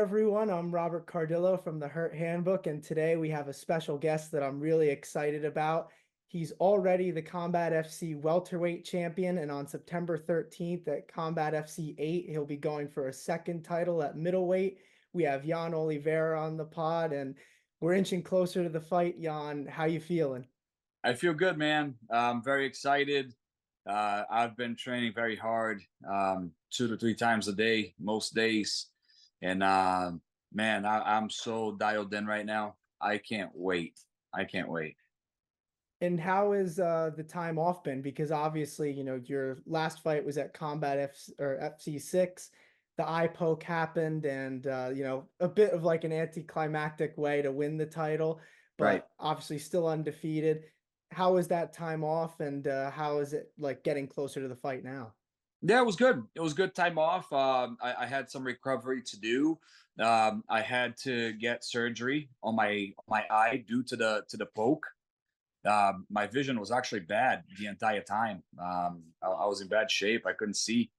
everyone. I'm Robert Cardillo from the Hurt Handbook, and today we have a special guest that I'm really excited about. He's already the Combat FC welterweight champion, and on September 13th at Combat FC 8, he'll be going for a second title at middleweight. We have Yann Oliveira on the pod, and we're inching closer to the fight. Yann, how you feeling? I feel good, man. I'm very excited. I've been training very hard, 2 to 3 times a day, most days. And man, I'm so dialed in right now. I can't wait. I can't wait. And how is the time off been? Because obviously, your last fight was at Combat F or FC6. The eye poke happened, and a bit of like an anticlimactic way to win the title, Right. but obviously still undefeated. How is that time off, and how is it like getting closer to the fight now? Yeah, it was good. It was good time off. I had some recovery to do. I had to get surgery on my eye due to the poke. My vision was actually bad the entire time. I was in bad shape. I couldn't see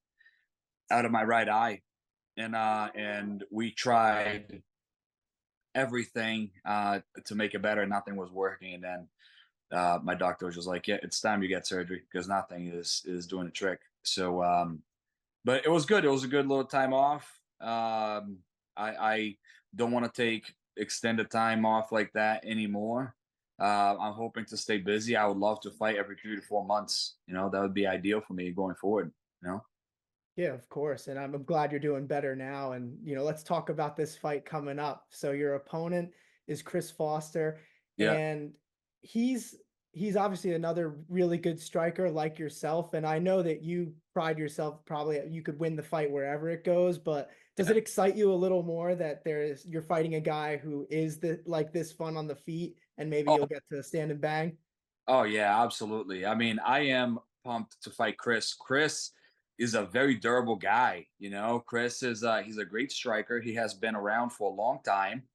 out of my right eye, and we tried everything to make it better. Nothing was working, and then my doctor was just like, "Yeah, it's time you get surgery because nothing is doing the trick." So, but it was good. It was a good little time off. I don't want to take extended time off like that anymore. I'm hoping to stay busy. I would love to fight every 3 to 4 months. That would be ideal for me going forward. You know. Yeah, of course. And I'm glad you're doing better now. And, let's talk about this fight coming up. So your opponent is Chris Foster, Yeah. and he's he's obviously another really good striker like yourself. And I know that you pride yourself probably you could win the fight wherever it goes, but does Yeah. it excite you a little more that you're fighting a guy who is like this fun on the feet and maybe Oh, you'll get to stand and bang? oh yeah, absolutely. I mean, I am pumped to fight Chris. Chris is a very durable guy. Chris is he's a great striker. He has been around for a long time.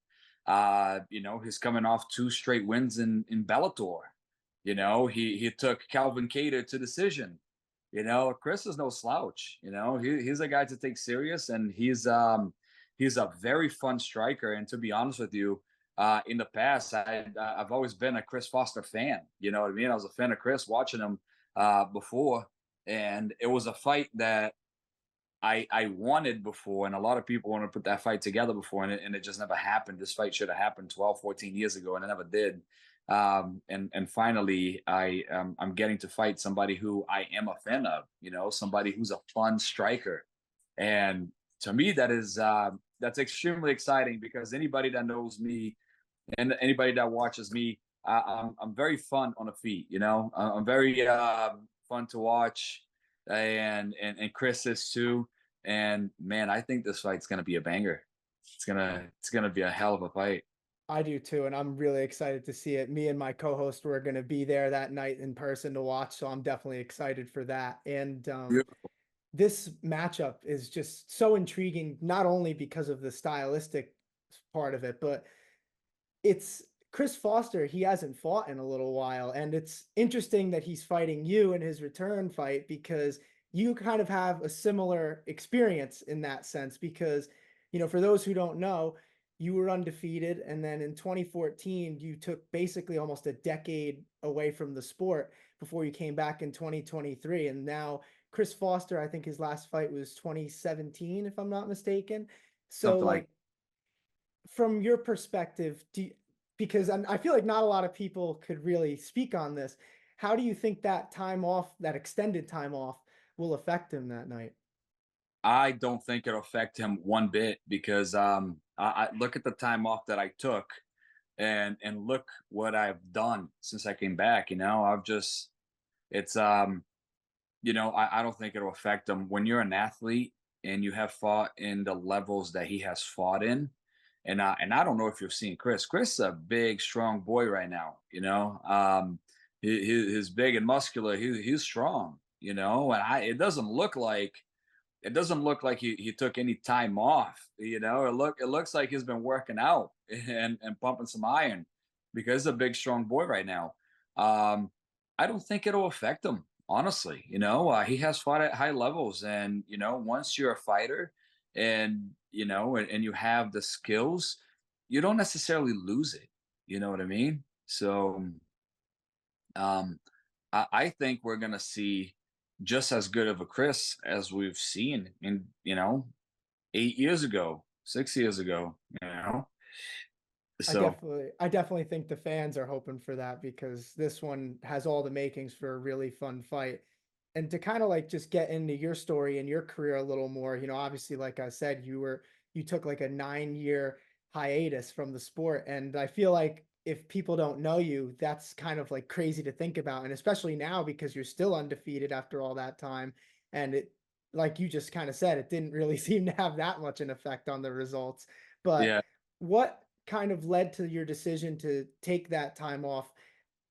He's coming off 2 straight wins in Bellator. He took Calvin Cater to decision. Chris is no slouch. He's a guy to take serious, and he's a very fun striker. And to be honest with you, in the past, I've always been a Chris Foster fan. You know what I mean? I was a fan of Chris, watching him before, and it was a fight that I wanted before, and a lot of people want to put that fight together before, and it just never happened. This fight should have happened 12, 14 years ago, and it never did. And finally, I'm getting to fight somebody who I am a fan of. Somebody who's a fun striker, and to me, that's extremely exciting because anybody that knows me and anybody that watches me, I'm very fun on the feet. I'm very fun to watch, and Chris is too. And man, I think this fight's gonna be a banger. It's gonna be a hell of a fight. I do too, and I'm really excited to see it. Me and my co-host were going to be there that night in person to watch, so I'm definitely excited for that. And Beautiful. this matchup is just so intriguing, not only because of the stylistic part of it, but it's Chris Foster. He hasn't fought in a little while, and it's interesting that he's fighting you in his return fight because you kind of have a similar experience in that sense. Because, for those who don't know, you were undefeated, and then in 2014, you took basically almost a decade away from the sport before you came back in 2023. And now Chris Foster, I think his last fight was 2017, if I'm not mistaken. So, Something like like, from your perspective, because I feel like not a lot of people could really speak on this. How do you think that time off, that extended time off, will affect him that night? I don't think it'll affect him one bit because I look at the time off that I took, and look what I've done since I came back. I've just it's I don't think it'll affect him when you're an athlete and you have fought in the levels that he has fought in. And I don't know if you're seeing Chris. Chris is a big, strong boy right now. He's big and muscular. He's strong. And it doesn't look like he took any time off. It looks like he's been working out and pumping some iron because he's a big, strong boy right now. Um, I don't think it'll affect him, honestly. He has fought at high levels, and once you're a fighter, and and you have the skills, you don't necessarily lose it. You know what I mean? So um, I think we're gonna see just as good of a Chris as we've seen in 8 years ago, 6 years ago. So I definitely think the fans are hoping for that because this one has all the makings for a really fun fight. And to kind of like just get into your story and your career a little more, obviously, like I said, you took like a 9 year hiatus from the sport. And I feel like if people don't know you, that's kind of like crazy to think about. And especially now because you're still undefeated after all that time. And like you just kind of said, it didn't really seem to have that much an effect on the results. But yeah, what kind of led to your decision to take that time off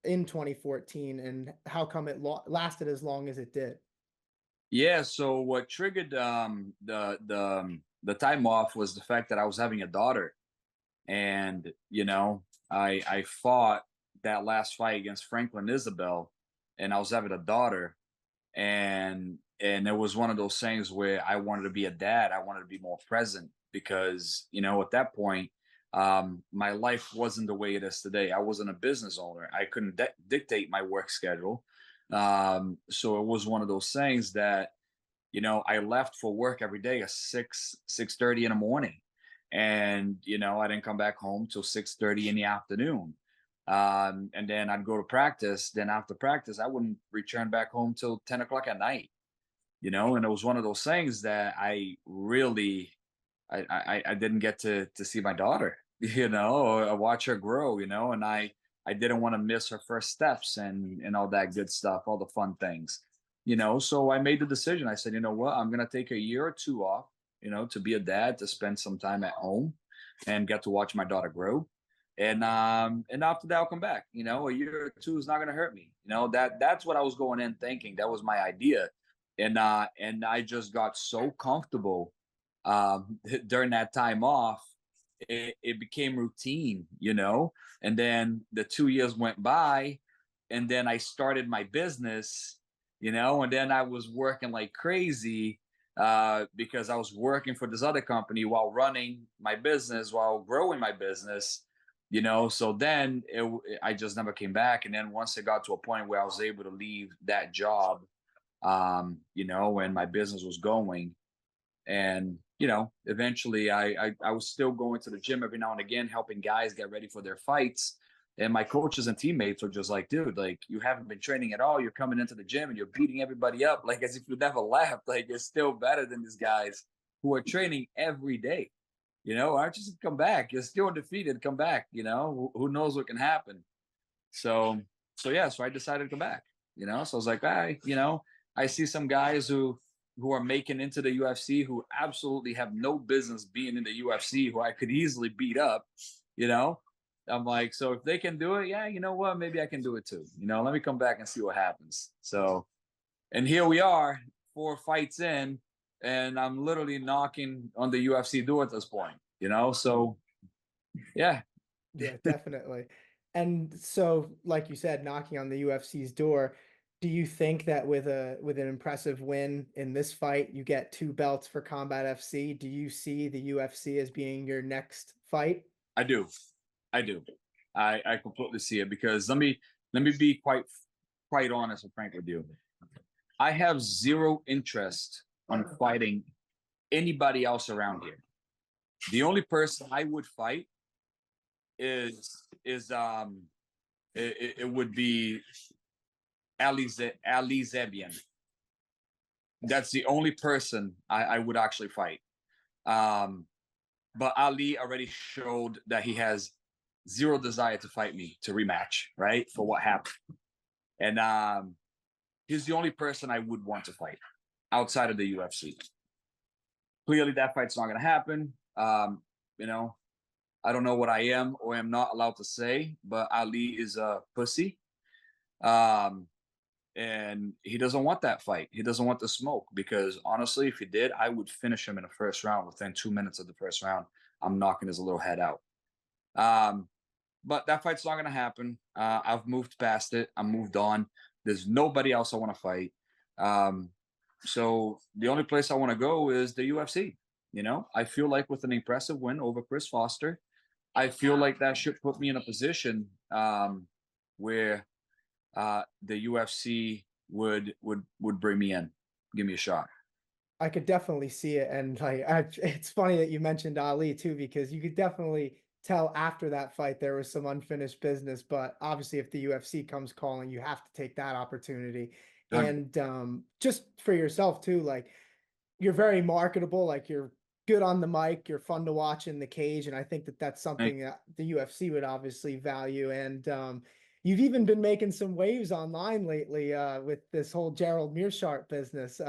in 2014, and how come it lasted as long as it did? yeah. So what triggered the time off was the fact that I was having a daughter, and I fought that last fight against Franklin Isabel, and I was having a daughter, and it was one of those things where I wanted to be a dad. I wanted to be more present because at that point, my life wasn't the way it is today. I wasn't a business owner. I couldn't dictate my work schedule. So it was one of those things that I left for work every day at 6:30 in the morning, and I didn't come back home till 6:30 in the afternoon. And then I'd go to practice. Then after practice, I wouldn't return back home till 10 o'clock at night. And it was one of those things that I really, I didn't get to see my daughter, or watch her grow, and I didn't want to miss her first steps and all that good stuff, all the fun things, So I made the decision. I said, you know what, I'm gonna take a year or two off, to be a dad, to spend some time at home, and get to watch my daughter grow. And after that, I'll come back. A year or two is not gonna hurt me. That's what I was going in thinking. That was my idea, and I just got so comfortable during that time off. It became routine, and then the 2 years went by, and then I started my business, and then I was working like crazy because I was working for this other company while running my business, while growing my business. So then I just never came back. And then once it got to a point where I was able to leave that job, when my business was going, and eventually I was still going to the gym every now and again, helping guys get ready for their fights. And my coaches and teammates were just like, dude, like, you haven't been training at all. You're coming into the gym and you're beating everybody up like as if you never left. Like, you're still better than these guys who are training every day. Why don't you just come back? You're still undefeated. Come back. Who knows what can happen? So yeah, so I decided to come back. So I was like, I see some guys who are making into the UFC who absolutely have no business being in the UFC, who I could easily beat up. You know, I'm like, so if they can do it, yeah, you know what? Maybe I can do it too. Let me come back and see what happens. So, and here we are, 4 fights in, and I'm literally knocking on the UFC door at this point. So yeah, Yeah, definitely. And so, like you said, knocking on the UFC's door, do you think that with an impressive win in this fight, you get two belts for Combat FC? Do you see the UFC as being your next fight? I do. I do. I completely see it, because let me be quite honest and frank with you. I have zero interest on fighting anybody else around here. The only person I would fight is it would be Ali Zebian. That's the only person I would actually fight. Um, but Ali already showed that he has zero desire to fight me, to rematch, right? For what happened. And he's the only person I would want to fight outside of the UFC. Clearly, that fight's not going to happen. You know, I don't know what I am or am not allowed to say, but Ali is a pussy. Um, and he doesn't want that fight. He doesn't want the smoke, because honestly, if he did, I would finish him in the first round. Within 2 minutes of the first round, I'm knocking his little head out. Um, but that fight's not going to happen. I've moved past it. I'm moved on. There's nobody else I want to fight. Um, so the only place I want to go is the UFC. I feel like with an impressive win over Chris Foster, I feel like that should put me in a position where the UFC would bring me in, give me a shot. I could definitely see it, and it's funny that you mentioned Ali too, because you could definitely tell after that fight there was some unfinished business. But obviously, if the UFC comes calling, you have to take that opportunity. Hundred. And just for yourself too, like you're very marketable, like you're good on the mic, you're fun to watch in the cage, and I think that that's something that the UFC would obviously value. And you've even been making some waves online lately with this whole Gerald Meerschaert business.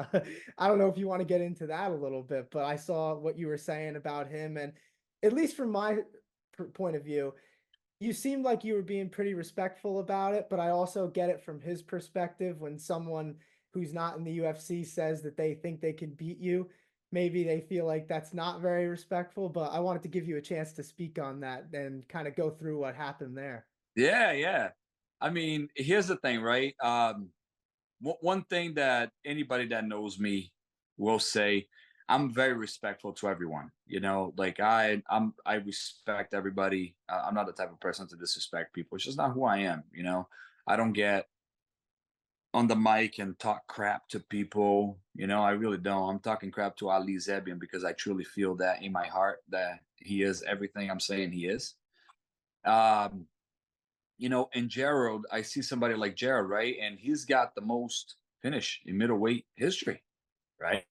I don't know if you want to get into that a little bit, but I saw what you were saying about him, and at least from my point of view, you seemed like you were being pretty respectful about it, but I also get it from his perspective when someone who's not in the UFC says that they think they can beat you. Maybe they feel like that's not very respectful, but I wanted to give you a chance to speak on that and kind of go through what happened there. Yeah, yeah. I mean, here's the thing, right? One thing that anybody that knows me will say, I'm very respectful to everyone. Like I respect everybody. I'm not the type of person to disrespect people. It's just not who I am. I don't get on the mic and talk crap to people. I really don't. I'm talking crap to Ali Zebian because I truly feel that in my heart that he is everything I'm saying he is. Um, in Gerald, I see somebody like Gerald, right? And he's got the most finish in middleweight history, right?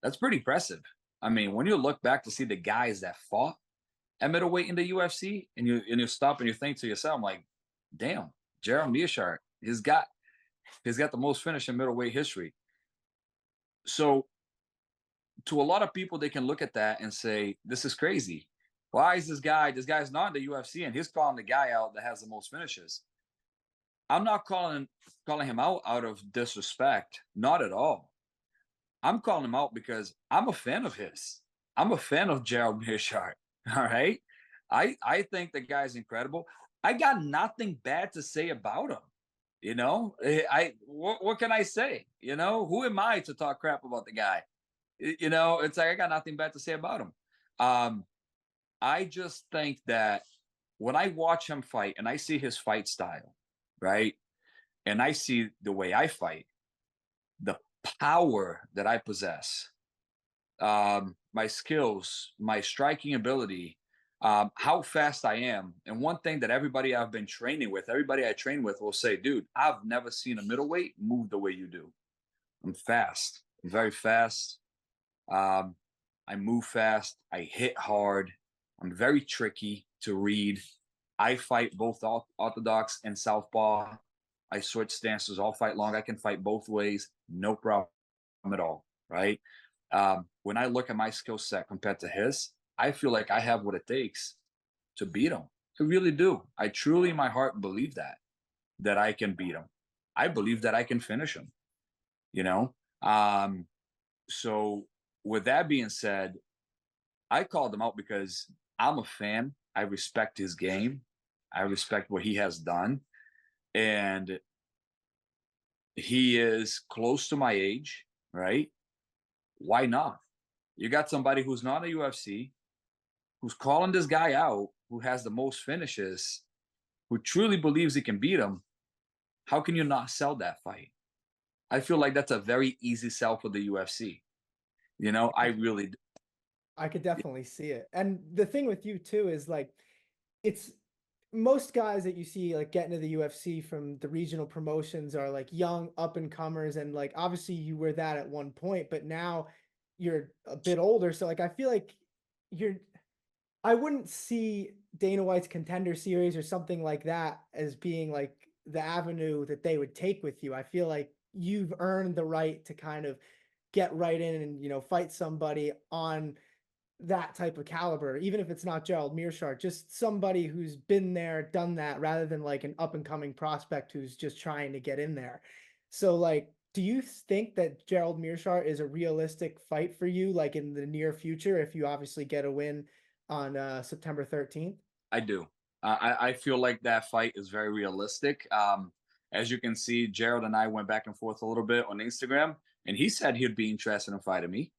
That's pretty impressive. I mean, when you look back to see the guys that fought at middleweight in the UFC, and you stop and you think to yourself, like, damn, Gerald Meerschaert, he's got the most finish in middleweight history. So to a lot of people, they can look at that and say, this is crazy. Why is this guy's not in the UFC and he's calling the guy out that has the most finishes? I'm not calling him out of disrespect, not at all. I'm calling him out because I'm a fan of his. I'm a fan of Gerald Meerschaert. All right. I think the guy's incredible. I got nothing bad to say about him. What can I say? Who am I to talk crap about the guy? It's like I got nothing bad to say about him. Um, I just think that when I watch him fight and I see his fight style, right? And I see the way I fight, the power that I possess, my skills, my striking ability, how fast I am. And one thing that everybody I've been training with, everybody I train with will say, dude, I've never seen a middleweight move the way you do. I'm fast, I'm very fast. Um, I move fast, I hit hard, I'm very tricky to read. I fight both orthodox and southpaw. I switch stances all fight long. I can fight both ways, no problem at all. Right. When I look at my skill set compared to his, I feel like I have what it takes to beat him. I really do. I truly, in my heart, believe that I can beat him. I believe that I can finish him. You know. Um, so, with that being said, I called him out because I'm a fan. I respect his game. I respect what he has done, and he is close to my age, right? Why not? You got somebody who's not a UFC, who's calling this guy out, who has the most finishes, who truly believes he can beat him. How can you not sell that fight? I feel like that's a very easy sell for the UFC. I really. I could definitely see it. And the thing with you too is like it's most guys that you see like getting to the UFC from the regional promotions are like young up and comers, and like obviously you were that at one point, but now you're a bit older. So like I feel like you're I wouldn't see Dana White's Contender Series or something like that as being like the avenue that they would take with you. I feel like you've earned the right to kind of get right in and fight somebody on that type of caliber, even if it's not Gerald Meerschaert, just somebody who's been there, done that, rather than like an up and coming prospect who's just trying to get in there. So, like, do you think that Gerald Meerschaert is a realistic fight for you, like in the near future, if you obviously get a win on September 13th? I do. I feel like that fight is very realistic. As you can see, Gerald and I went back and forth a little bit on Instagram, and he said he'd be interested in fighting me.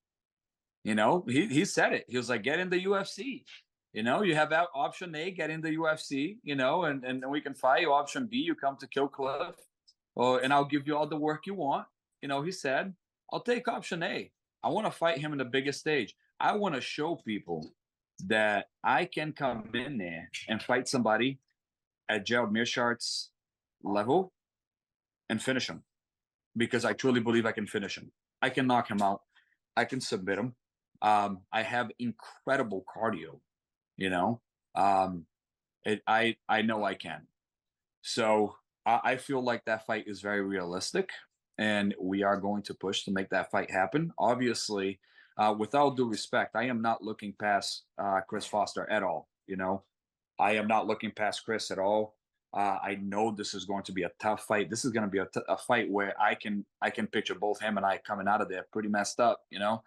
You know, he said it. He was like, get in the UFC. You know, you have that option A, get in the UFC, you know, and we can fight you. Option B, you come to Kill Cliff, and I'll give you all the work you want. You know, he said, I'll take option A. I want to fight him in the biggest stage. I want to show people that I can come in there and fight somebody at Gerald Meerschaert's level and finish him because I truly believe I can finish him. I can knock him out. I can submit him. I have incredible cardio, you know. Um, I know I can. So I feel like that fight is very realistic, and we are going to push to make that fight happen. Obviously, with all due respect, I am not looking past Chris Foster at all. You know, I am not looking past Chris at all. I know this is going to be a tough fight. This is going to be a fight where I can picture both him and I coming out of there pretty messed up. You know,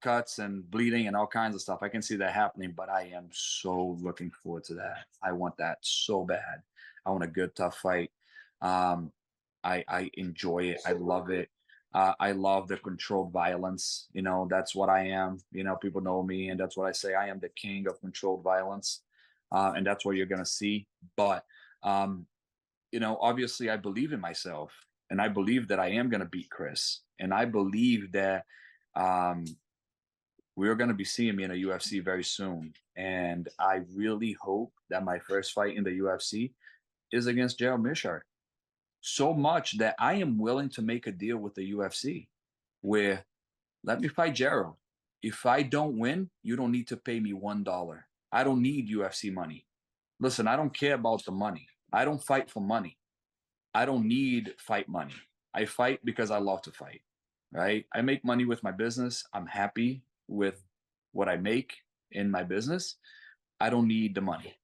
cuts and bleeding and all kinds of stuff. I can see that happening, but I am so looking forward to that. I want that so bad. I want a good tough fight. Um, I enjoy it. I love it. I love the controlled violence. You know, that's what I am. You know, people know me, and that's what I say. I am the king of controlled violence, and that's what you're gonna see. But um, you know, obviously, I believe in myself, and I believe that I am gonna beat Chris, and I believe that um, we're gonna be seeing me in a UFC very soon. And I really hope that my first fight in the UFC is against Gerald Meerschaert. So much that I am willing to make a deal with the UFC where let me fight Gerald. If I don't win, you don't need to pay me $1. I don't need UFC money. Listen, I don't care about the money. I don't fight for money. I don't need fight money. I fight because I love to fight, right? I make money with my business. I'm happy with what I make in my business. I don't need the money.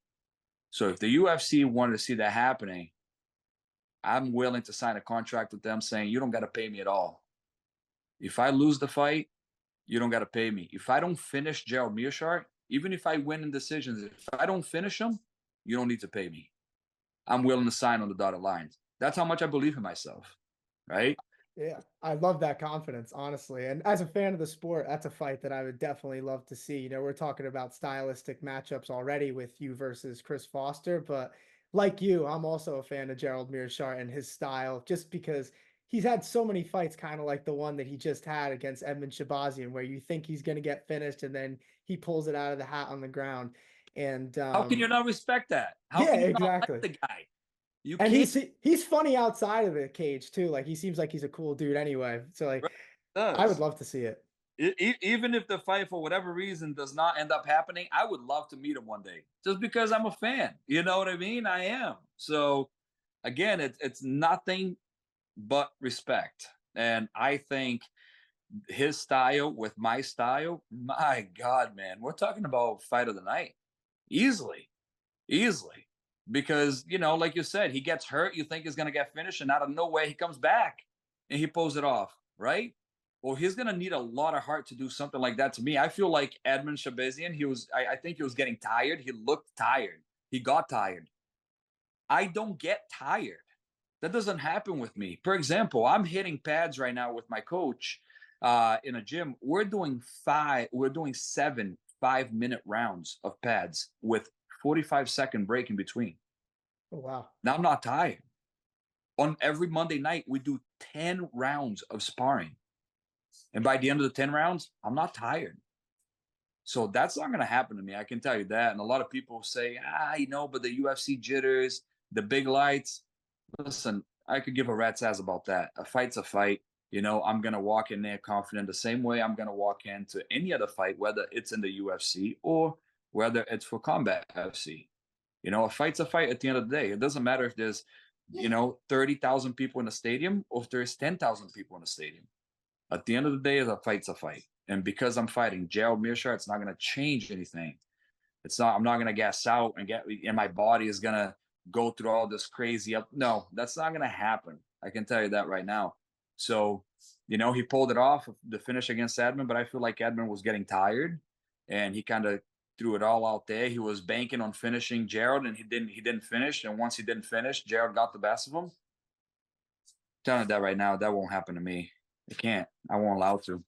So if the UFC wanted to see that happening, I'm willing to sign a contract with them saying, you don't got to pay me at all. If I lose the fight, you don't got to pay me. If I don't finish Gerald Meerschaert, even if I win in decisions, if I don't finish him, you don't need to pay me. I'm willing to sign on the dotted lines. That's how much I believe in myself, right? Yeah, I love that confidence, honestly. And as a fan of the sport, that's a fight that I would definitely love to see. You know, we're talking about stylistic matchups already with you versus Chris Foster, but like you, I'm also a fan of Gerald Meerschaert and his style, just because he's had so many fights, kind of like the one that he just had against Edmund Shabazian, where you think he's going to get finished and then he pulls it out of the hat on the ground. And How can you not respect that? How yeah, can you not like exactly. the guy? You And can't. he's funny outside of the cage too. Like he seems like he's a cool dude anyway. So like Right? It I would does. love to see it. Even if the fight for whatever reason does not end up happening, I would love to meet him one day just because I'm a fan. You know what I mean? I am. So again, it's nothing but respect. And I think his style with my style, my God, man, we're talking about fight of the night. Easily. Easily. Because, you know, like you said, he gets hurt, you think he's gonna get finished, and out of nowhere he comes back and he pulls it off, right? Well, he's gonna need a lot of heart to do something like that to me. I feel like Edmund Shabazian, I think he was getting tired. He looked tired. He got tired. I don't get tired. That doesn't happen with me. For example, I'm hitting pads right now with my coach in a gym. We're doing 7 5-minute rounds of pads with 45-second break in between. Oh, wow. Now I'm not tired. On every Monday night, we do 10 rounds of sparring. And by the end of the 10 rounds, I'm not tired. So that's not going to happen to me. I can tell you that. And a lot of people say, you know, but the UFC jitters, the big lights. Listen, I could give a rat's ass about that. A fight's a fight. You know, I'm going to walk in there confident the same way I'm going to walk into any other fight, whether it's in the UFC or whether it's for combat UFC. You know, a fight's a fight at the end of the day. It doesn't matter if there's, you know, 30,000 people in the stadium or if there's 10,000 people in the stadium. At the end of the day, a fight's a fight. And because I'm fighting Gerald Meerschaert, it's not going to change anything. I'm not going to gas out and my body is going to go through all this crazy up. No, that's not going to happen. I can tell you that right now. So, you know, he pulled it off the finish against Edmund, but I feel like Edmund was getting tired and he kind of threw it all out there. He was banking on finishing Gerald and he didn't finish. And once he didn't finish, Gerald got the best of him. I'm telling you that right now, that won't happen to me. It can't. I won't allow to,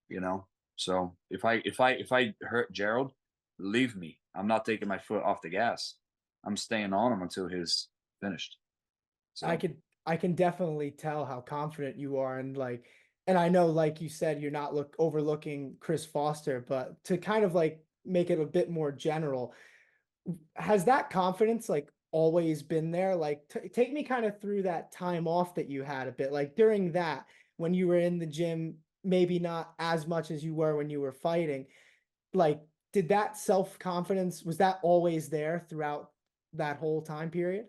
you know. So if I hurt Gerald, leave me. I'm not taking my foot off the gas. I'm staying on him until he's finished. I So could I can definitely tell how confident you are and like and I know like you said you're not overlooking Chris Foster, but to kind of like make it a bit more general, has that confidence like always been there? Like take me kind of through that time off that you had a bit. Like during that when you were in the gym, maybe not as much as you were when you were fighting. Like did that self-confidence was that always there throughout that whole time period?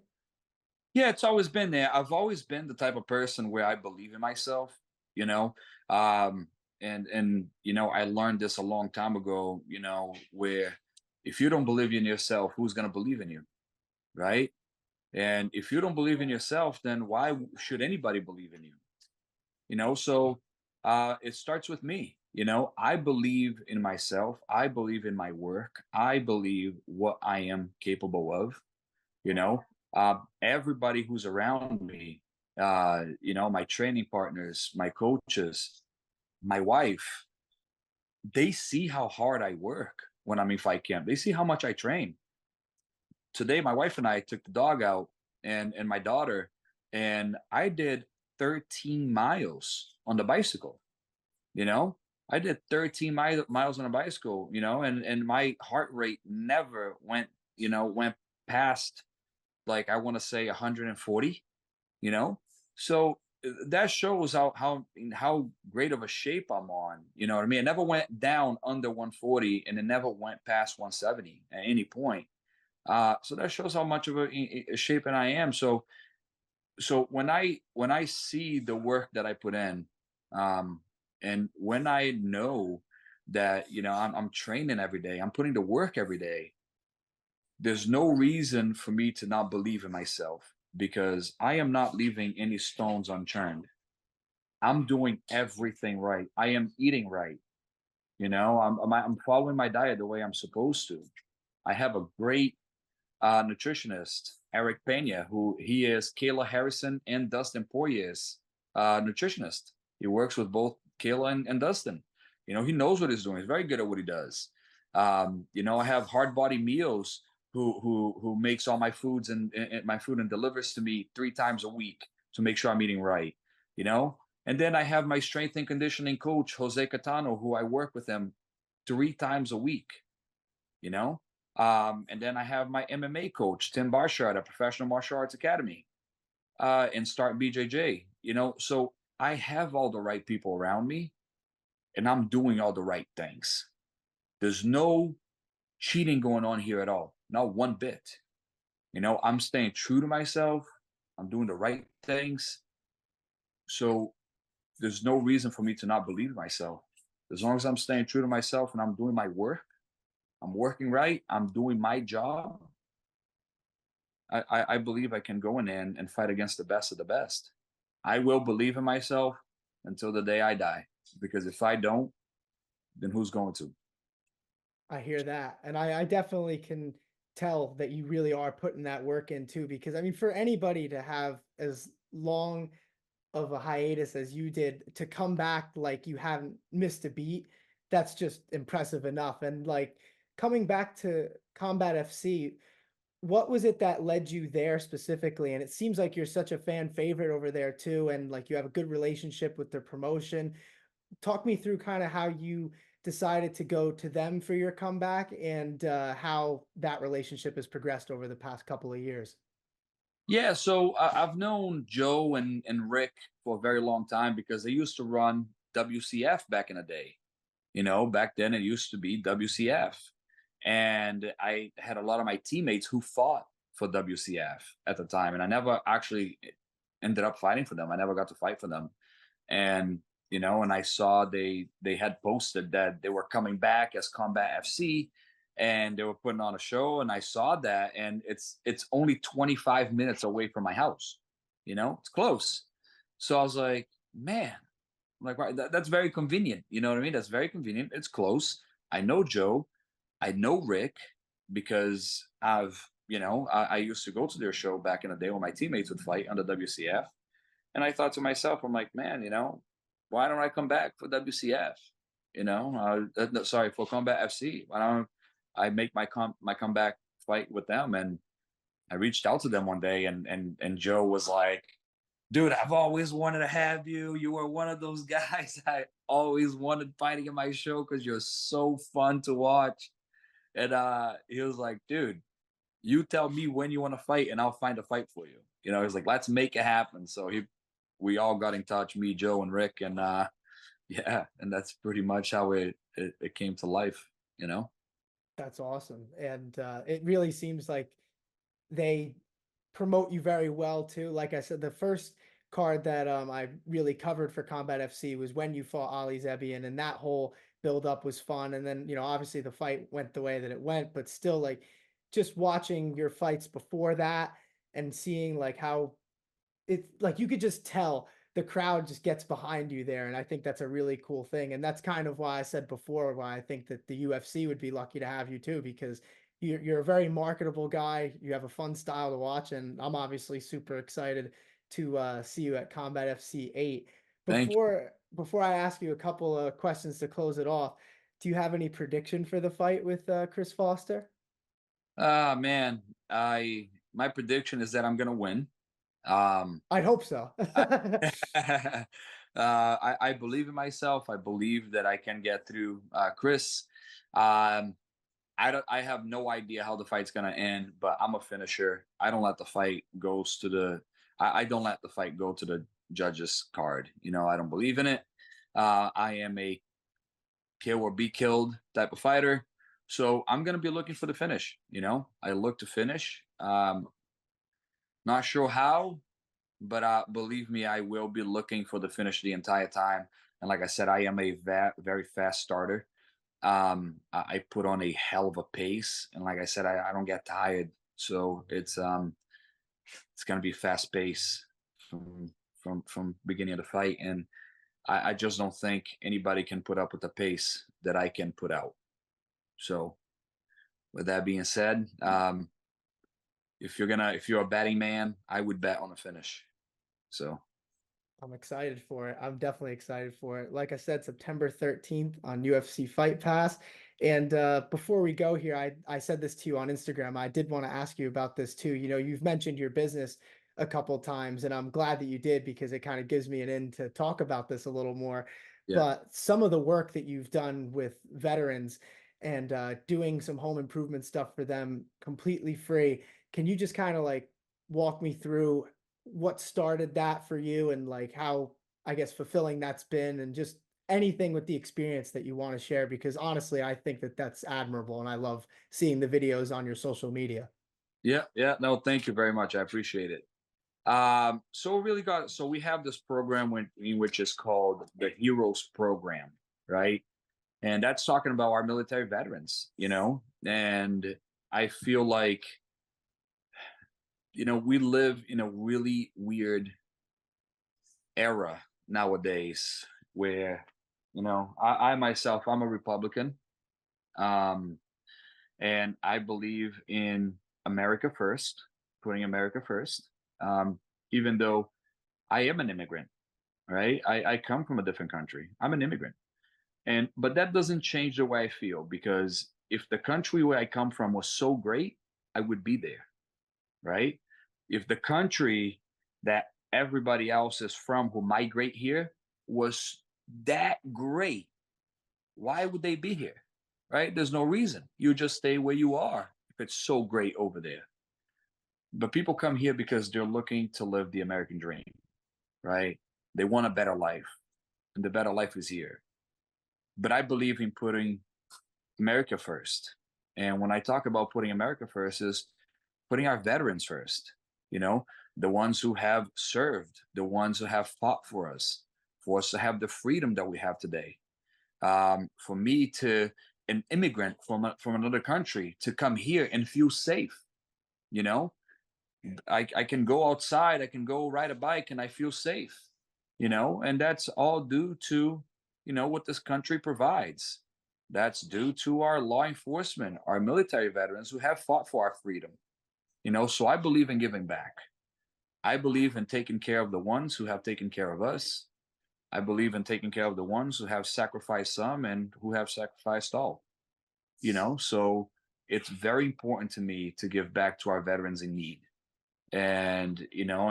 yeah, it's always been there. I've always been the type of person where I believe in myself, you know. Um, and I learned this a long time ago, where if you don't believe in yourself, who's gonna believe in you, right? And if you don't believe in yourself, then why should anybody believe in you? So it starts with me. I believe in myself. I believe in my work. I believe what I am capable of. you know Everybody who's around me, my training partners, my coaches, my wife, they see how hard I work when I'm in fight camp. They see how much I train. Today my wife and I took the dog out, and my daughter, and I did 13 miles on the bicycle. you know I did 13 miles on a bicycle, and my heart rate never went past, like, I want to say 140, you know? So that shows how great of a shape I'm on. You know what I mean? It never went down under 140, and it never went past 170 at any point. So that shows how much of a shape and I am. So when I see the work that I put in, um, and when I know that I'm training every day, I'm putting the work every day, there's no reason for me to not believe in myself, because I am not leaving any stones unturned. I'm doing everything right. I am eating right. I'm following my diet the way I'm supposed to. I have a great nutritionist, Eric Pena, who he is Kayla Harrison and Dustin Poirier's nutritionist. He works with both Kayla and Dustin. He knows what he's doing. He's very good at what he does. I have Hard Body Meals, who makes all my foods and my food and delivers to me 3 times a week to make sure I'm eating right. You know, and then I have my strength and conditioning coach, Jose Catano, who I work with him 3 times a week. You know, and then I have my MMA coach, Tim Barshard at Professional Martial Arts Academy, and Start BJJ. So I have all the right people around me, and I'm doing all the right things. There's no cheating going on here at all, not one bit. I'm staying true to myself. I'm doing the right things. So there's no reason for me to not believe in myself. As long as I'm staying true to myself and I'm doing my work, I'm working right, I'm doing my job, I believe I can go in there and fight against the best of the best. I will believe in myself until the day I die, because if I don't, then who's going to? I hear that. And I definitely can tell that you really are putting that work in too, because I mean, for anybody to have as long of a hiatus as you did to come back like you haven't missed a beat, that's just impressive enough. And like coming back to Combat FC, what was it that led you there specifically? And it seems like you're such a fan favorite over there too, and like you have a good relationship with their promotion. Talk me through kind of how you decided to go to them for your comeback and how that relationship has progressed over the past couple of years. Yeah, so I've known Joe and Rick for a very long time, because they used to run WCF back in the day. Back then it used to be WCF. And I had a lot of my teammates who fought for WCF at the time. And I never actually ended up fighting for them. I never got to fight for them. And I saw they had posted that they were coming back as Combat FC, and they were putting on a show, and I saw that, and it's only 25 minutes away from my house. It's close. So I was like, man, like, right, that's very convenient. You know what I mean? That's very convenient. It's close. I know Joe. I know Rick, because I used to go to their show back in the day when my teammates would fight on the WCF. And I thought to myself, I'm like, man, why don't I come back for WCF? Sorry, for Combat FC. Why don't I make my comeback fight with them? And I reached out to them one day, and Joe was like, "Dude, I've always wanted to have you. You were one of those guys I always wanted fighting in my show because you're so fun to watch." And he was like, "Dude, you tell me when you want to fight, and I'll find a fight for you." He's like, "Let's make it happen." So we all got in touch, me, Joe, and Rick, and yeah, and that's pretty much how it came to life. You know. That's awesome. And it really seems like they promote you very well too. Like I said, the first card that I really covered for Combat FC was when you fought Ali Zebian, and that whole build up was fun. And then, obviously the fight went the way that it went, but still, like, just watching your fights before that and seeing like how it's like you could just tell the crowd just gets behind you there, and I think that's a really cool thing. And that's kind of why I said before why I think that the UFC would be lucky to have you too, because you're a very marketable guy. You have a fun style to watch, and I'm obviously super excited to see you at Combat FC 8. Thank you. Before I ask you a couple of questions to close it off, do you have any prediction for the fight with Chris Foster? Ah, man, I my prediction is that I'm gonna win. Um, I'd hope so. I, I believe in myself. I believe that I can get through Chris. Um, I have no idea how the fight's gonna end, but I'm a finisher. I don't let the fight goes to the. I don't let the fight go to the judges card. I don't believe in it. I am a kill or be killed type of fighter. So I'm gonna be looking for the finish. I look to finish. Not sure how, but believe me, I will be looking for the finish the entire time. And like I said, I am a very fast starter. I put on a hell of a pace, and like I said, I don't get tired. So it's gonna be fast pace from beginning of the fight, and I just don't think anybody can put up with the pace that I can put out. So with that being said, if you're a betting man, I would bet on a finish. So I'm excited for it. I'm definitely excited for it. Like I said, September 13th on UFC Fight Pass. And before we go here, I said this to you on Instagram. I did want to ask you about this too. You've mentioned your business a couple times, and I'm glad that you did because it kind of gives me an in to talk about this a little more. yeah. But some of the work that you've done with veterans and doing some home improvement stuff for them completely free, can you just kind of like walk me through what started that for you and like how, I guess, fulfilling that's been, and just anything with the experience that you want to share? Because honestly, I think that that's admirable, and I love seeing the videos on your social media. Yeah, yeah. No, thank you very much. I appreciate it. So we have this program which is called the Heroes Program, right? And that's talking about our military veterans, and I feel like, we live in a really weird era nowadays where, I myself, I'm a Republican. Um, and I believe in America first, putting America first. Even though I am an immigrant, right? I come from a different country. I'm an immigrant, and but that doesn't change the way I feel, because if the country where I come from was so great, I would be there, right? If the country that everybody else is from who migrate here was that great, why would they be here? Right? There's no reason. You just stay where you are if it's so great over there. But people come here because they're looking to live the American dream, right? They want a better life, and the better life is here. But I believe in putting America first. And when I talk about putting America first, is putting our veterans first, you know, the ones who have served, the ones who have fought for us to have the freedom that we have today. For me to an immigrant from another country to come here and feel safe, you know, I can go outside, I can go ride a bike, and I feel safe, and that's all due to, what this country provides. That's due to our law enforcement, our military veterans who have fought for our freedom, so I believe in giving back. I believe in taking care of the ones who have taken care of us. I believe in taking care of the ones who have sacrificed some and who have sacrificed all. So it's very important to me to give back to our veterans in need. And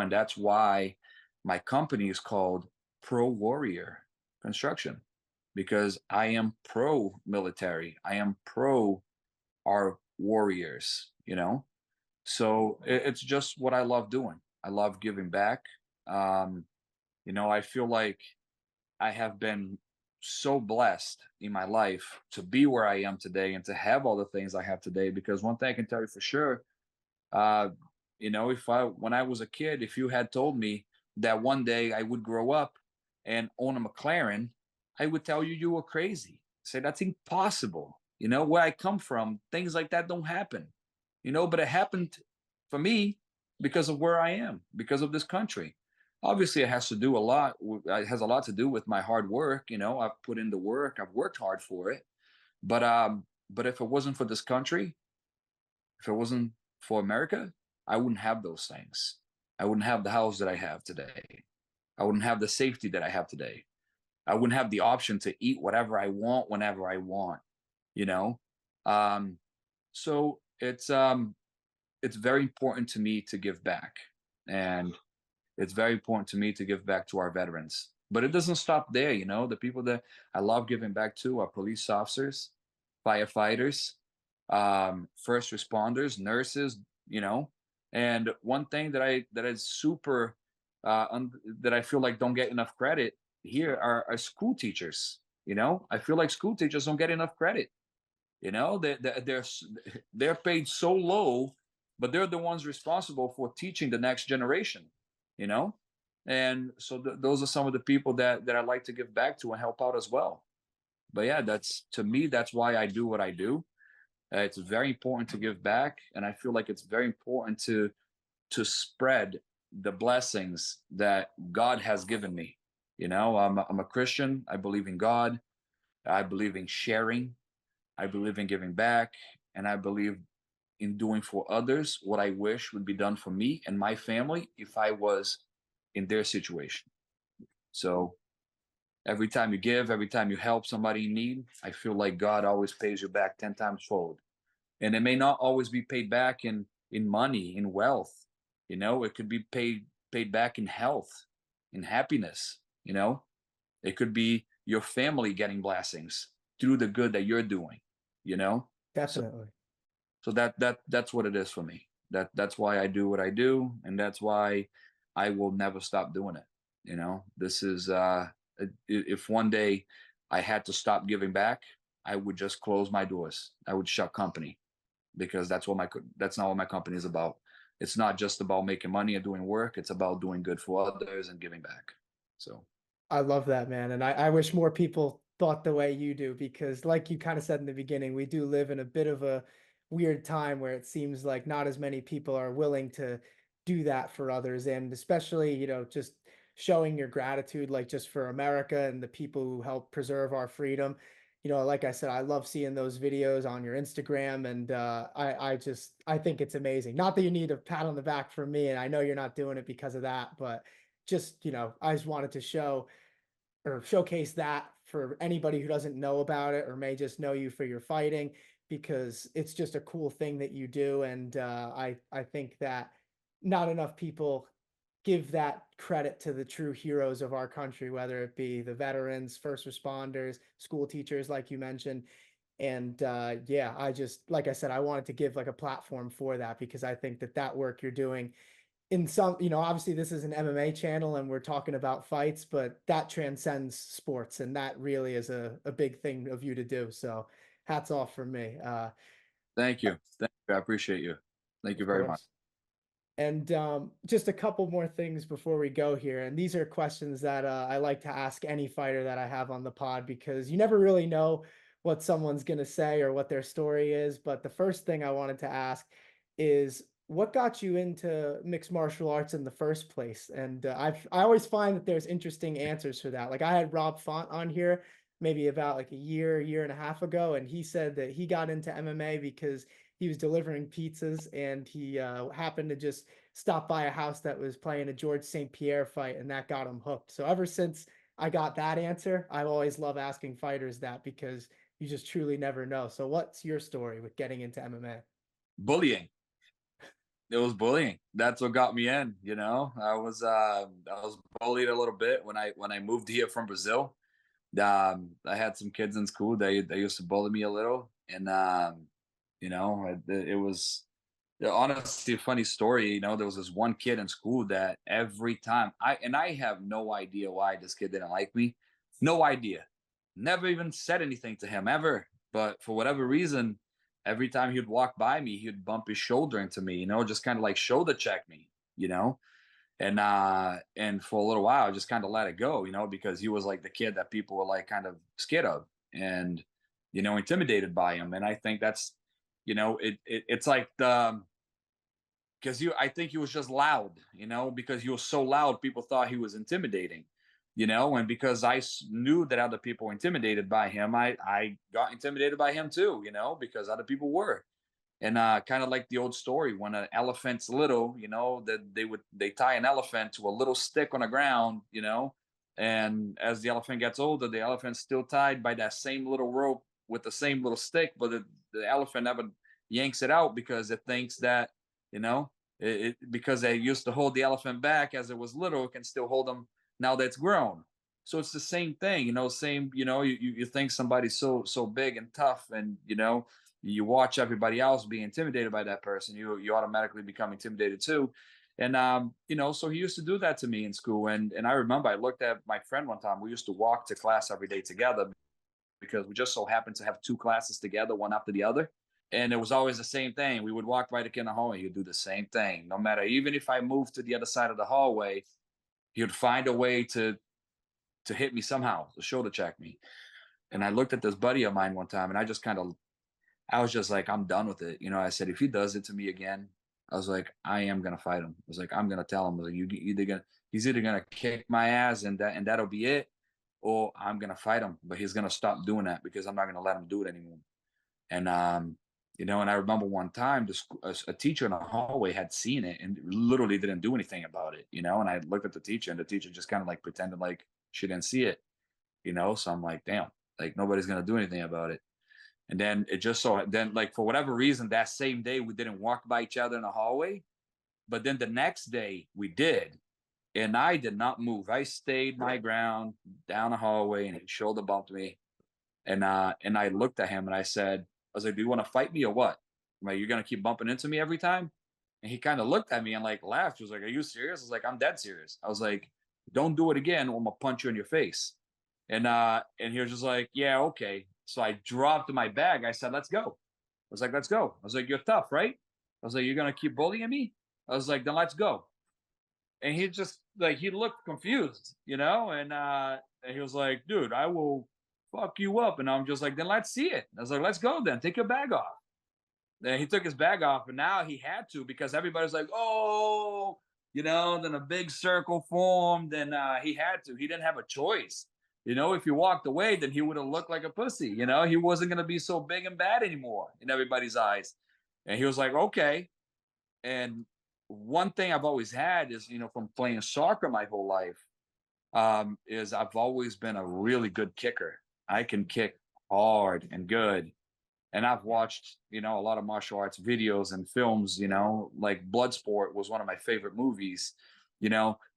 that's why my company is called Pro Warrior Construction, because I am pro military. I am pro our warriors. So it's just what I love doing. I love giving back. um I feel like I have been so blessed in my life to be where I am today and to have all the things I have today. Because one thing I can tell you for sure, uh, if I, when I was a kid, if you had told me that one day I would grow up and own a McLaren, I would tell you were crazy. Say that's impossible. Where I come from, things like that don't happen. But it happened for me because of where I am, because of this country. Obviously, it has to do a lot. It has a lot to do with my hard work. I've put in the work. I've worked hard for it. But if it wasn't for this country, if it wasn't for America, I wouldn't have those things. I wouldn't have the house that I have today. I wouldn't have the safety that I have today. I wouldn't have the option to eat whatever I want whenever I want. You know, um, so it's very important to me to give back, and it's very important to me to give back to our veterans. But it doesn't stop there. The people that I love giving back to are police officers, firefighters, first responders, nurses. And one thing that is super that I feel like don't get enough credit here are school teachers. I feel like school teachers don't get enough credit. They're paid so low, but they're the ones responsible for teaching the next generation. You know, and so those are some of the people that I like to give back to and help out as well. But yeah, that's to me, that's why I do what I do. It's very important to give back, and I feel like it's very important to spread the blessings that God has given me. I'm a Christian. I believe in God. I believe in sharing. I believe in giving back, and I believe in doing for others what I wish would be done for me and my family if I was in their situation. So every time you give, every time you help somebody in need, I feel like God always pays you back 10 times fold. And it may not always be paid back in money, in wealth. It could be paid back in health, in happiness. It could be your family getting blessings through the good that you're doing. you know so Definitely. so that's what it is for me. That's why I do what I do, and that's why I will never stop doing it. This is if one day I had to stop giving back, I would just close my doors. I would shut company, because that's not what my company is about. It's not just about making money and doing work. It's about doing good for others and giving back. So I love that, man. And I wish more people thought the way you do, because like you kind of said in the beginning, we do live in a bit of a weird time where it seems like not as many people are willing to do that for others. And especially, just showing your gratitude, like just for America and the people who help preserve our freedom. Like I said, I love seeing those videos on your Instagram, and I think it's amazing. Not that you need a pat on the back from me, and I know you're not doing it because of that, but just, I just wanted to show or showcase that for anybody who doesn't know about it or may just know you for your fighting, because it's just a cool thing that you do. And I think that not enough people give that credit to the true heroes of our country, whether it be the veterans, first responders, school teachers, like you mentioned. And yeah, I just, like I said, I wanted to give like a platform for that, because I think that that work you're doing in some, obviously this is an MMA channel and we're talking about fights, but that transcends sports, and that really is a big thing of you to do. So hats off from me. thank you. Thank you. I appreciate you. Thank you Of very much. course. And just a couple more things before we go here. And these are questions that I like to ask any fighter that I have on the pod, because you never really know what someone's going to say or what their story is. But the first thing I wanted to ask is, what got you into mixed martial arts in the first place? And I always find that there's interesting answers for that. Like I had Rob Font on here maybe about like a year and a half ago, and he said that he got into MMA because he was delivering pizzas, and he happened to just stop by a house that was playing a George St. Pierre fight, and that got him hooked. So ever since I got that answer. I always love asking fighters that because you just truly never know. So what's your story with getting into MMA? Bullying. It was bullying. That's what got me in. I was bullied a little bit when I moved here from Brazil. I had some kids in school. They used to bully me a little, and it was, yeah, honestly, a funny story. There was this one kid in school that every time I have no idea why this kid didn't like me. No idea. Never even said anything to him ever. But for whatever reason, every time he'd walk by me, he'd bump his shoulder into me, just kind of like shoulder check me, you know? And for a little while, I just kind of let it go, because he was like the kid that people were like kind of scared of and, intimidated by him. And I think that's, it's like the, because I think he was just loud, because he was so loud, people thought he was intimidating, and because knew that other people were intimidated by him, I got intimidated by him too, because other people were. And kind of like the old story, when an elephant's little, that they tie an elephant to a little stick on the ground, and as the elephant gets older, the elephant's still tied by that same little rope with the same little stick, but the elephant never yanks it out because it thinks that, you know, because they used to hold the elephant back as it was little, it can still hold them now that it's grown. So it's the same thing, same, you think somebody's so big and tough, and you watch everybody else be intimidated by that person, you automatically become intimidated too. And so he used to do that to me in school. And I remember I looked at my friend one time. We used to walk to class every day together because we just so happened to have two classes together, one after the other. And it was always the same thing. We would walk by the kid in the hallway. He'd do the same thing. No matter, even if I moved to the other side of the hallway, he would find a way to hit me somehow, to shoulder check me. And I looked at this buddy of mine one time, and I was just like, I'm done with it. I said, if he does it to me again, I was like, I am gonna fight him. I was like, I'm gonna tell him, like, he's either gonna kick my ass and that'll be it, or I'm gonna fight him. But he's gonna stop doing that because I'm not gonna let him do it anymore. And and I remember one time a teacher in the hallway had seen it and literally didn't do anything about it. And I looked at the teacher, and the teacher just kind of like pretended like she didn't see it. So I'm like, damn, like nobody's gonna do anything about it. And then it just so then, like, for whatever reason, that same day we didn't walk by each other in the hallway. But then the next day we did. And I did not move. I stayed my ground down the hallway, and he shoulder bumped me. And I looked at him and I was like, do you want to fight me or what? I'm like, you're gonna keep bumping into me every time? And he kind of looked at me and like laughed. He was like, are you serious? I was like, I'm dead serious. I was like, don't do it again, or I'm gonna punch you in your face. And he was just like, yeah, okay. So I dropped my bag. I said, let's go. I was like, let's go. I was like, you're tough, right? I was like, you're gonna keep bullying me? I was like, then let's go. And he just like, he looked confused, and he was like, dude, I will fuck you up. And I'm just like, then let's see it. I was like, let's go then. Take your bag off. Then he took his bag off, and now he had to, because everybody's like, oh, then a big circle formed, and he had to. He didn't have a choice. If he walked away, then he would have looked like a pussy. He wasn't going to be so big and bad anymore in everybody's eyes. And he was like, okay. And one thing I've always had is, from playing soccer my whole life, is I've always been a really good kicker. I can kick hard and good. And I've watched, a lot of martial arts videos and films, like Bloodsport was one of my favorite movies.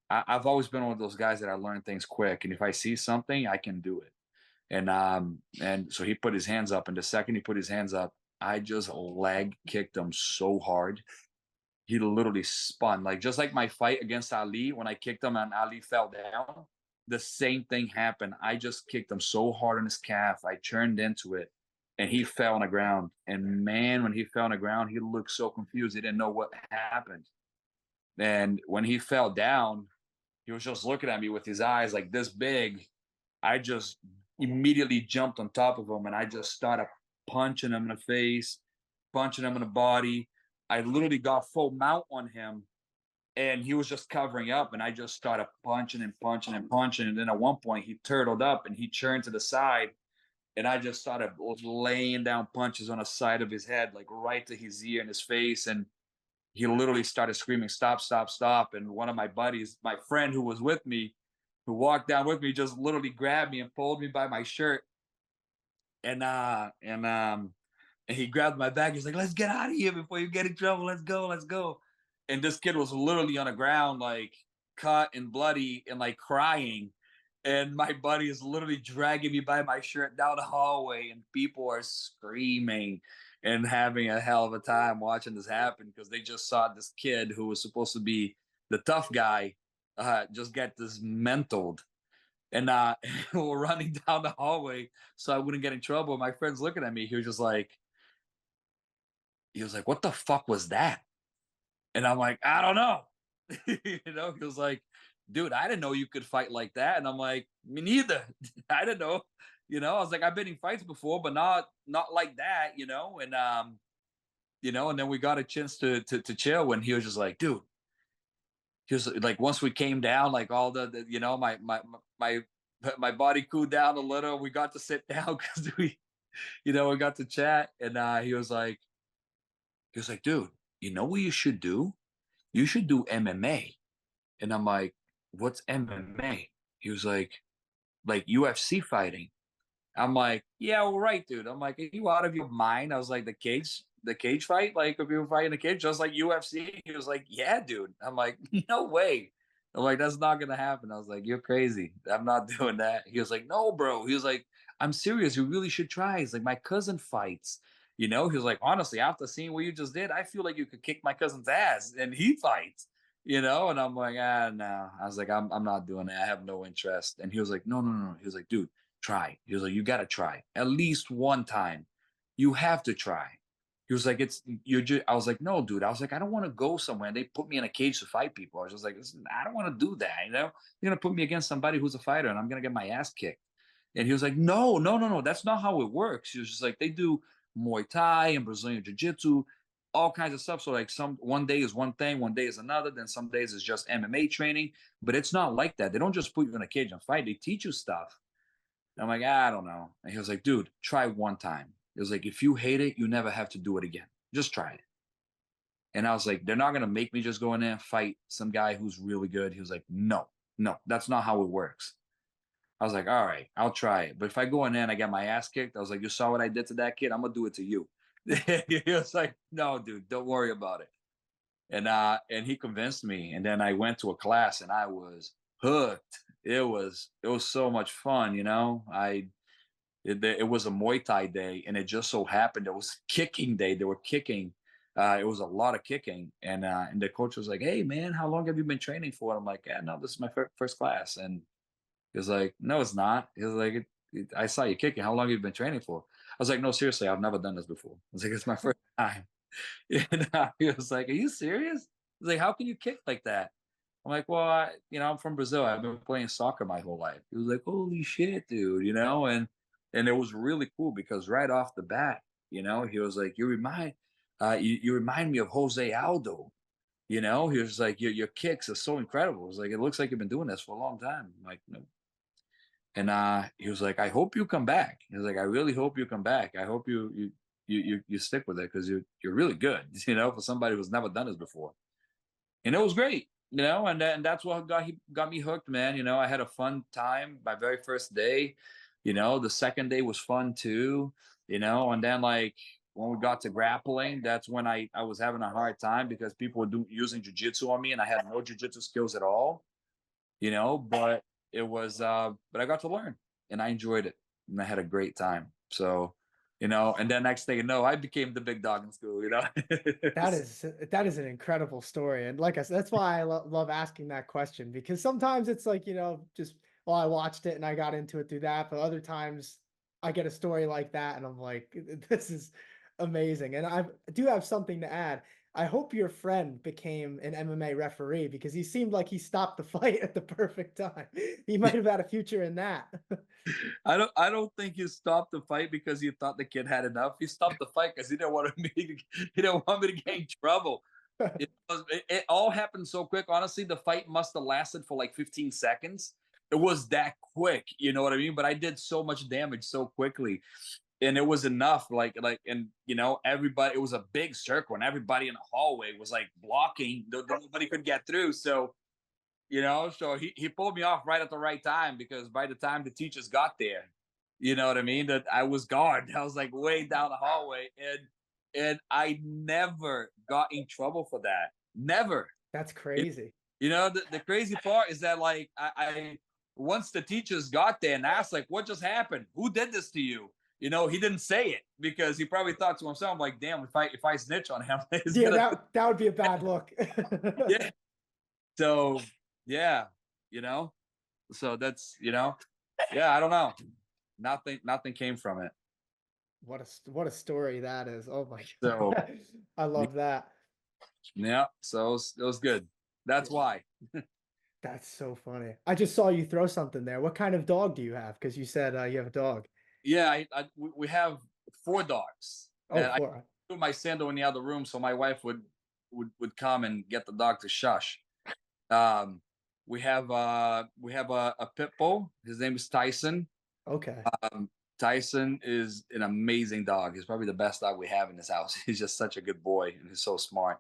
I've always been one of those guys that I learn things quick. And if I see something, I can do it. And so he put his hands up, and the second he put his hands up, I just leg kicked him so hard. He literally spun, like just like my fight against Ali when I kicked him and Ali fell down. The same thing happened. I just kicked him so hard on his calf. I turned into it, and he fell on the ground. And man, when he fell on the ground, he looked so confused. He didn't know what happened. And when he fell down, he was just looking at me with his eyes like this big. I just immediately jumped on top of him, and I just started punching him in the face, punching him in the body. I literally got full mount on him, and he was just covering up, and I just started punching and punching and punching. And then at one point he turtled up and he turned to the side, and I just started laying down punches on the side of his head, like right to his ear and his face. And he literally started screaming, stop, stop, stop. And one of my buddies, my friend who was with me, who walked down with me just literally grabbed me and pulled me by my shirt, and he grabbed my bag. He's like, "Let's get out of here before you get in trouble. Let's go, let's go." And this kid was literally on the ground, like cut and bloody and like crying. And my buddy is literally dragging me by my shirt down the hallway, and people are screaming and having a hell of a time watching this happen because they just saw this kid who was supposed to be the tough guy just get dismantled. And we're running down the hallway so I wouldn't get in trouble. My friend's looking at me. He was like, "What the fuck was that?" And I'm like, "I don't know." You know, he was like, "Dude, I didn't know you could fight like that." And I'm like, "Me neither." I didn't know. You know, I was like, "I've been in fights before, but not like that." And then we got a chance to chill, when he was just like, "Dude." He was like, once we came down, like all my my body cooled down a little. We got to sit down because we got to chat, and he was like, "Dude, you know what you should do? You should do MMA." And I'm like, "What's MMA?" He was like UFC fighting. I'm like, "Yeah, well, right, dude." I'm like, "Are you out of your mind?" I was like, the cage fight, like if you were fighting a cage, just like UFC." He was like, "Yeah, dude." I'm like, "No way." I'm like, "That's not gonna happen." I was like, "You're crazy. I'm not doing that." He was like, "No, bro." He was like, "I'm serious. You really should try." He's like, "My cousin fights." He was like, "Honestly, after seeing what you just did, I feel like you could kick my cousin's ass, and he fights." And I'm like, no. I was like, I'm not doing that. I have no interest. And he was like, "No, no, no." He was like, "Dude, try." He was like, "You got to try at least one time. You have to try." He was like, "It's you're just." I was like, "No, dude." I was like, "I don't want to go somewhere and they put me in a cage to fight people." I was just like, "Listen, I don't want to do that. You're gonna put me against somebody who's a fighter, and I'm gonna get my ass kicked." And he was like, "No, no, no, no. That's not how it works." He was just like, "They do Muay Thai and Brazilian Jiu Jitsu, all kinds of stuff. So like, some one day is one thing, one day is another. Then some days it's just MMA training, but it's not like that. They don't just put you in a cage and fight. They teach you stuff." And I'm like, "I don't know." And he was like, "Dude, try one time." He was like, "If you hate it, you never have to do it again. Just try it." And I was like, "They're not gonna make me just go in there and fight some guy who's really good." He was like, "No, no, that's not how it works." I was like, "All right, I'll try it. But if I go in there and I get my ass kicked," I was like, "You saw what I did to that kid? I'm gonna do it to you." He was like, "No, dude, don't worry about it." And he convinced me. And then I went to a class and I was hooked. It was so much fun, it was a Muay Thai day, and it just so happened it was kicking day. They were kicking. It was a lot of kicking, and the coach was like, "Hey, man, how long have you been training for?" And I'm like, "Yeah, no, this is my first class." And he was like, "No, it's not." He was like, "I saw you kicking. How long have you been training for?" I was like, "No, seriously, I've never done this before." I was like, "It's my first time." And he was like, "Are you serious?" He's like, "How can you kick like that?" I'm like, "Well, I'm from Brazil. I've been playing soccer my whole life." He was like, "Holy shit, dude!" And it was really cool because right off the bat, he was like, "You remind me of Jose Aldo." He was like, "Your kicks are so incredible." It was like, "It looks like you've been doing this for a long time." I'm like, "No." And he was like, "I hope you come back." He was like, "I really hope you come back. I hope you stick with it because you're really good." For somebody who's never done this before. And it was great. And that's what got me hooked, man. I had a fun time my very first day. The second day was fun too. And then like when we got to grappling, that's when I was having a hard time because people were using jujitsu on me, and I had no jujitsu skills at all. But but I got to learn, and I enjoyed it, and I had a great time. So, and then next thing you know, I became the big dog in school. That is an incredible story, and like I said, that's why I love asking that question, because sometimes it's like, just, well, I watched it and I got into it through that, but other times I get a story like that and I'm like, this is amazing. And I do have something to add. I hope your friend became an MMA referee, because he seemed like he stopped the fight at the perfect time. He might have had a future in that. I don't think he stopped the fight because he thought the kid had enough. He stopped the fight because he didn't want me to get in trouble. It all happened so quick. Honestly, the fight must have lasted for like 15 seconds. It was that quick, you know what I mean? But I did so much damage so quickly, and it was enough. And everybody. It was a big circle, and everybody in the hallway was like blocking. Nobody could get through. So So he pulled me off right at the right time because by the time the teachers got there, you know what I mean, that I was gone. I was like way down the hallway, and I never got in trouble for that. Never. That's It- crazy. the crazy part is that like I once the teachers got there and asked like what just happened, who did this to you, he didn't say it because he probably thought to himself like, damn, if I snitch on him, he's Yeah, gonna that would be a bad look. yeah. So yeah, you know so that's yeah, I don't know, nothing came from it. What a story that is. Oh my So God. I love that. yeah, so it was good. That's Yeah, why. that's so funny. I just saw you throw something there. What kind of dog do you have? Because you said you have a dog. Yeah, we have four dogs, Oh, and I four. put my sandal in the other room so my wife would come and get the dog to shush. Um, we have a pit bull. His name is Tyson. Okay. Um, Tyson is an amazing dog. He's probably the best dog we have in this house. He's just such a good boy, and he's so smart.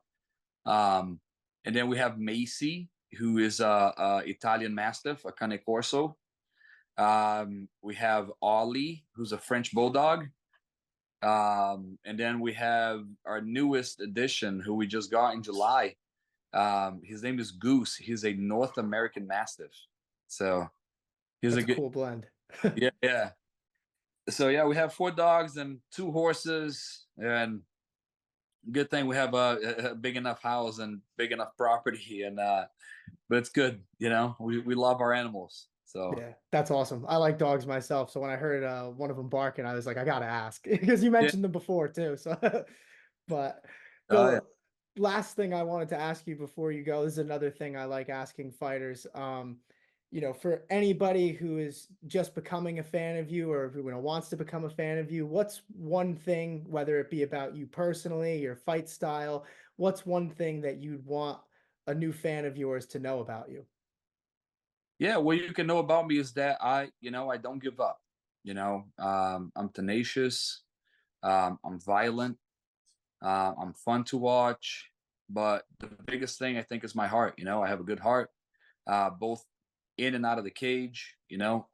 Um, and then we have Macy, who is a Italian Mastiff, a Cane Corso. We have Ollie, who's a French Bulldog. And then we have our newest addition, who we just got in July. His name is Goose. He's a North American Mastiff. So he's a That's a good, cool blend. yeah, yeah. So yeah, we have four dogs and two horses, and good thing we have a big enough house and big enough property, and but it's good. We love our animals. So Yeah, that's awesome. I like dogs myself. So when I heard one of them barking, I was like, I gotta ask because you yeah, mentioned them before too. So, but yeah. the last thing I wanted to ask you before you go, this is another thing I like asking fighters. For anybody who is just becoming a fan of you or who wants to become a fan of you, what's one thing, whether it be about you personally, your fight style, what's one thing that you'd want a new fan of yours to know about you? Yeah, what you can know about me is that I don't give up. I'm tenacious. I'm violent. I'm fun to watch. But the biggest thing I think is my heart. I have a good heart, both in and out of the cage.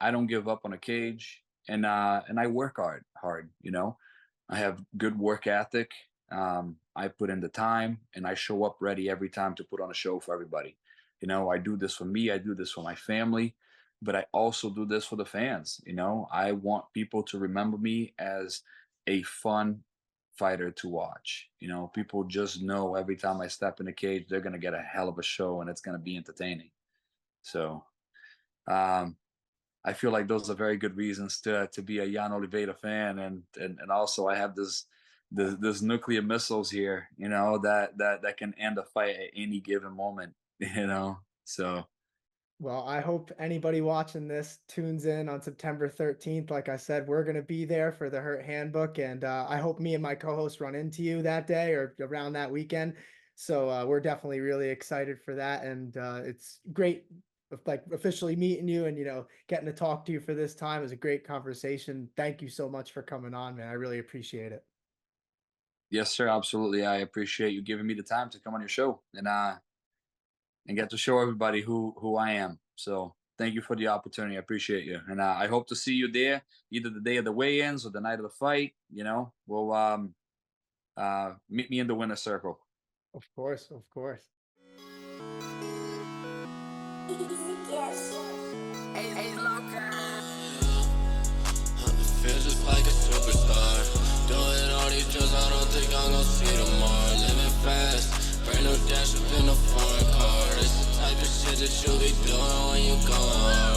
I don't give up on a cage, and I work hard. I have good work ethic. I put in the time, and I show up ready every time to put on a show for everybody. I do this for me. I do this for my family, but I also do this for the fans. I want people to remember me as a fun fighter to watch. People just know every time I step in the cage, they're gonna get a hell of a show, and it's gonna be entertaining. So um, I feel like those are very good reasons to be a Yann Oliveira fan, and also I have this nuclear missiles here, that can end a fight at any given moment, So Well, I hope anybody watching this tunes in on September 13th. Like I said, we're going to be there for the Hurt Handbook, and I hope me and my co-host run into you that day or around that weekend. So we're definitely really excited for that, and it's great, like officially meeting you and getting to talk to you for this time. It was a great conversation. Thank you so much for coming on, man. I really appreciate it. yes, sir, absolutely. I appreciate you giving me the time to come on your show and get to show everybody who I am. So thank you for the opportunity. I appreciate you, and I hope to see you there, either the day of the weigh-ins or the night of the fight. We'll meet me in the winner's circle. Of course, of course. Feel just like a superstar. Doing all these drugs, I don't think I'm gonna see tomorrow. Living fast, brand new dash up in a foreign car. It's the type of shit that you be doing when you going hard.